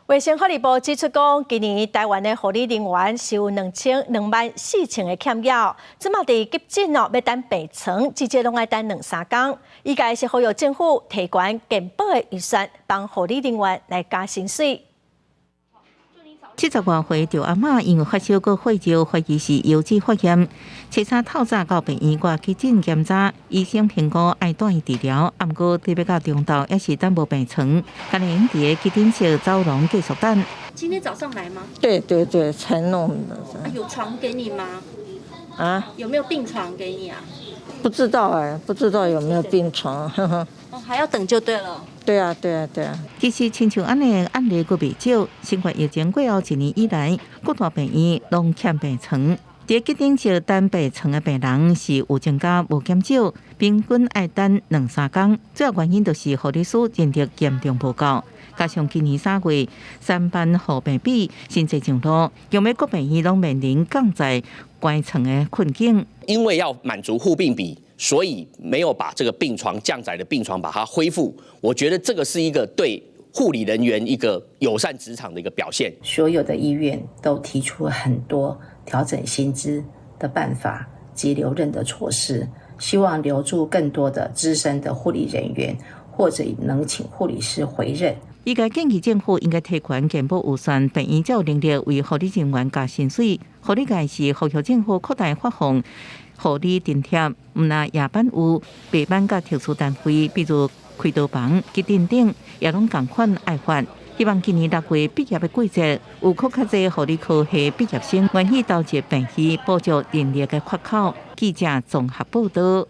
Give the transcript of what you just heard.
卫生福利部指出讲，今年台湾的护理人员是有24000个欠缴，即马伫急诊要等病床，直接拢要等2-3天。意界是呼吁政府提悬健保的预算，帮护理人员来加薪水。 70多岁赵阿嬷因为发烧过肺热，怀疑是腰子发炎，车查透早到病院挂急诊检查，医生评估爱带伊治疗，毋过特别到中昼也是等无病床，今年伫个急诊室走廊继续等。今天早上来吗？对，才弄的。有床给你吗？啊？有没有病床给你啊？不知道不知道有没有病床。哦，还要等就对了。 对啊。其实亲像安尼案例阁未少，新冠疫情过后1年以来，各大病院拢欠病床。伫急诊室等病床的病人是有增加无减少，平均爱等2-3天。主要原因就是护理师人力严重不够，加上今年3月3班护病比新增上路，让每各病院拢面临降载关床的困境。因为要满足护病比。 所以没有把这个病床降载的病床把它恢复，我觉得这个是一个对护理人员一个友善职场的一个表现。所有的医院都提出了很多调整薪资的办法及留任的措施，希望留住更多的资深的护理人员，或者能请护理师回任。 伊个建议政府应该提悬健保预算，病院才有能力为护理人员加薪水。护理界是呼吁政府扩大发放护理津贴，毋但夜班有，白班甲特殊单位，比如开刀房、急诊等，也拢同款爱发。希望今年6月毕业的季节，有较侪护理科系毕业生愿意投入病院，补足人力的缺口。记者综合报道。